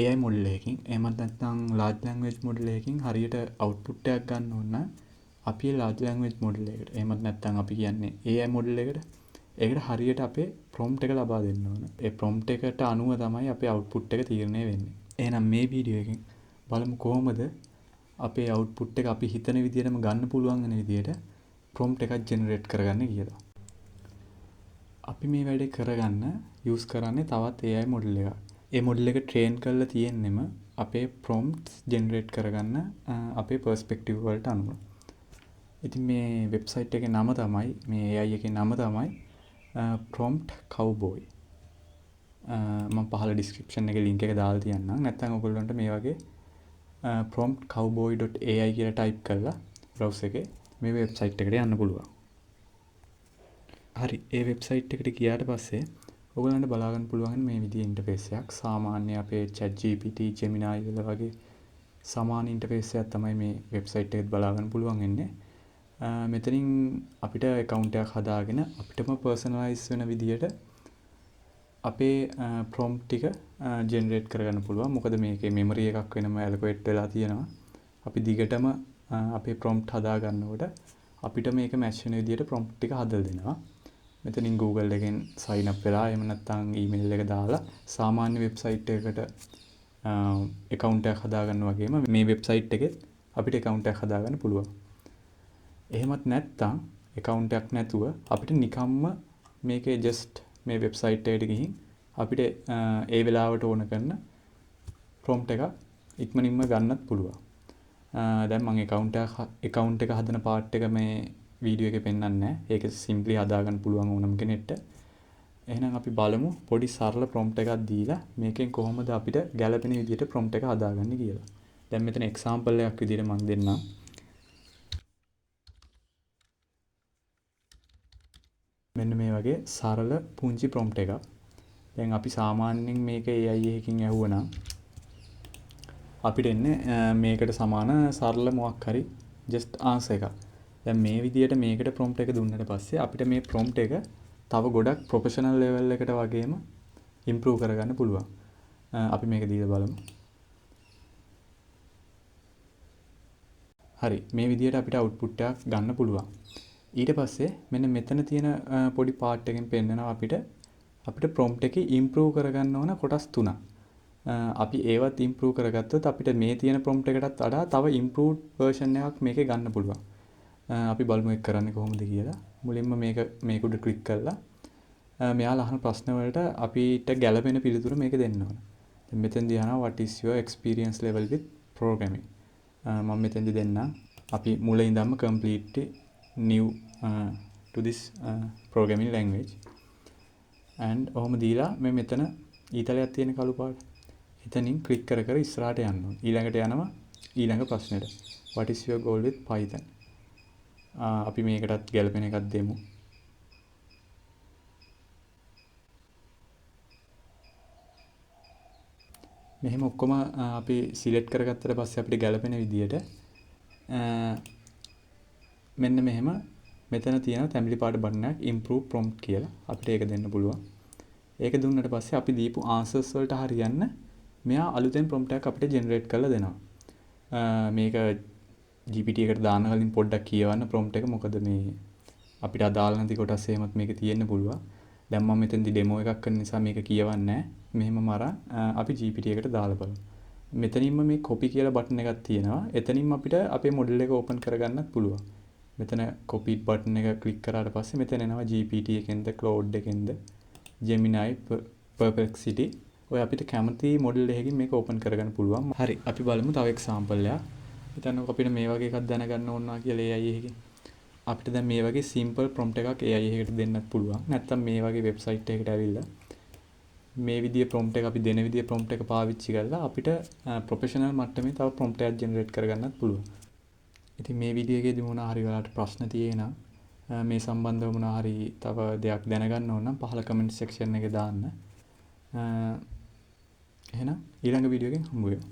AI model එකකින් එහෙමත් නැත්නම් large language මොඩල් එකකින් හරියට output එකක් ගන්න ඕන නම් අපි large language මොඩල් එකට එහෙමත් නැත්නම් අපි කියන්නේ AI මොඩල් එකට ඒකට හරියට අපේ prompt එක ලබා දෙන්න ඕන. ඒ prompt එකට අනුව තමයි අපේ output එක තීරණය වෙන්නේ. එහෙනම් මේ වීඩියෝ එකෙන් බලමු කොහොමද අපේ output එක අපි හිතන විදිහටම ගන්න පුළුවන් වෙන විදිහට prompt එකක් generate කරගන්න කියලා. අපි මේ වැඩේ කරගන්න use කරන්නේ තවත් AI මොඩල් එකක්. ඒ මොඩල් එක train කරලා තියෙන්නෙම අපේ prompts generate කරගන්න අපේ perspective වලට අනුව. ඉතින් මේ වෙබ්සයිට් එකේ නම තමයි මේ AI එකේ නම තමයි prompt cowboy. මම පහළ description එකේ link එක දාලා තියන්නම්. නැත්නම් ඔයගොල්ලන්ට මේ වගේ promptcowboy.ai කියලා type කරලා browser එකේ මේ වෙබ්සයිට් එකට යන්න පුළුවන්. හරි, ඒ වෙබ්සයිට් එකට ගියාට පස්සේ ඔයගොල්ලන්ට බලා ගන්න පුළුවන් මේ විදිහේ ඉන්ටර්ෆේස් එකක්. සාමාන්‍ය අපේ ChatGPT, Gemini වල වගේ සමාන ඉන්ටර්ෆේස් එකක් තමයි මේ වෙබ්සයිට් එකෙත් බලා ගන්න පුළුවන් වෙන්නේ. මෙතනින් අපිට account එකක් හදාගෙන අපිටම personalize වෙන විදිහට අපේ prompt ටික generate කරගන්න පුළුවන්. මොකද මේකේ memory එකක් වෙනම allocate වෙලා තියෙනවා. අපි දිගටම අපේ prompt හදා ගන්නකොට අපිට මේක match වෙන විදිහට prompt ටික හදලා දෙනවා. මෙතනින් Google එකෙන් sign up වෙලා එහෙම නැත්නම් email එක දාලා සාමාන්‍ය වෙබ්සයිට් එකකට account එකක් හදාගන්න වගේම මේ වෙබ්සයිට් එකෙත් අපිට account එකක් හදාගන්න පුළුවන්. එහෙමත් නැත්නම් account එකක් නැතුව අපිට නිකම්ම මේකේ just මේ වෙබ්සයිට් එකට ගිහින් අපිට ඒ වෙලාවට ඕන කරන prompt එක ඉක්මනින්ම ගන්නත් පුළුවන්. දැන් මම account එක හදන part එක මේ වීඩියෝ එකේ පෙන්වන්නේ නැහැ. ඒක simply හදාගන්න පුළුවන් ඕනම කෙනෙක්ට. එහෙනම් අපි බලමු පොඩි සරල prompt එකක් දීලා මේකෙන් කොහොමද අපිට ගැළපෙන විදිහට prompt එක හදාගන්නේ කියලා. දැන් මෙතන example එකක් විදිහට මම දෙන්නම්. මෙන්න මේ වගේ සරල පුංචි prompt එකක්. දැන් අපි සාමාන්‍යයෙන් මේක AI එකකින් ඇහුවනම් අපිට එන්නේ මේකට සමාන සරල මොකක් හරි just answer එකක්. දැන් මේ විදිහට මේකට prompt එක දුන්නට පස්සේ අපිට මේ prompt එක තව ගොඩක් professional level එකට වගේම improve කරගන්න පුළුවන්. අපි මේක දීලා බලමු. හරි, මේ විදිහට අපිට output එකක් ගන්න පුළුවන්. ඊට පස්සේ මෙන්න මෙතන තියෙන පොඩි part එකෙන් පෙන්නනවා අපිට prompt එකේ improve කරගන්න ඕන කොටස් තුනක්. අපි ඒවත් improve කරගත්තොත් අපිට මේ තියෙන prompt එකටත් වඩා තව improved version එකක් මේකේ ගන්න පුළුවන්. අපි බලමු ඒක කරන්නේ කොහොමද කියලා. මුලින්ම මේක උඩ ක්ලික් කරලා මෙයාලා අහන ප්‍රශ්න වලට අපිට ගැළපෙන පිළිතුර මේක දෙන්න ඕන. දැන් මෙතෙන්දී අහනවා what is your experience level with programming? මම මෙතෙන්දී දෙන්නම්. අපි මුලින් ඉඳන්ම completely new to this programming language. and ඔහොම දීලා මේ මෙතන ඊතලයක් තියෙන කළු පාට. එතනින් ක්ලික් කර කර ඉස්සරහට යන්න ඕන. ඊළඟට යනවා ඊළඟ ප්‍රශ්නෙට. what is your goal with Python? අපි මේකටත් ගැළපෙන එකක් දෙමු. මෙහෙම ඔක්කොම අපි සිලෙක්ට් කරගත්තට පස්සේ අපිට ගැළපෙන විදියට මෙන්න මෙහෙම මෙතන තියෙන තැඹිලි පාට බටන් එකක් improve prompt කියලා අපිට ඒක දෙන්න පුළුවන්. ඒක දුන්නට පස්සේ අපි දීපු answers වලට හරියන්න මෙයා අලුතෙන් prompt එකක් අපිට generate කරලා දෙනවා. මේක GPT එකට දාන්න කලින් පොඩ්ඩක් කියවන්න prompt එක. මොකද මේ අපිට අදාළ නැති කොටස් එහෙමත් මේකේ තියෙන්න පුළුවන්. දැන් මම මෙතෙන්දි demo එකක් කරන නිසා මේක කියවන්නේ නැහැ. මෙහෙමම අරන් අපි GPT එකට දාලා බලමු. මෙතනින්ම මේ copy කියලා බටන් එකක් තියෙනවා. එතනින්ම අපිට අපේ model එක open කරගන්නත් පුළුවන්. මෙතන copy button එක click කරාට පස්සේ මෙතන එනවා GPT එකෙන්ද Claude එකෙන්ද Gemini Perplexity ඔය අපිට කැමති model එකකින් මේක open කරගන්න පුළුවන්. හරි, අපි බලමු තව example එකක්. හිතන්නකො අපිට මේ වගේ එකක් දැනගන්න ඕන කියලා AI එකකින්. අපිට දැන් මේ වගේ simple prompt එකක් AI එකකට දෙන්නත් පුළුවන්. නැත්නම් මේ වගේ website එකකට ඇවිල්ලා මේ විදිහේ prompt එක අපි දෙන විදිහේ prompt එක පාවිච්චි කරලා අපිට professional මට්ටමේ තව prompt එකක් generate කරගන්නත් පුළුවන්. ඉතින් මේ වීඩියෝ එකේදී මොනවා හරි ඔයාලට ප්‍රශ්න තියෙනවා මේ සම්බන්ධව මොනවා හරි තව දෙයක් දැනගන්න ඕන නම් පහළ comment section එකේ දාන්න. එහෙනම් ඊළඟ වීඩියෝ එකෙන් හම්බ වෙමු.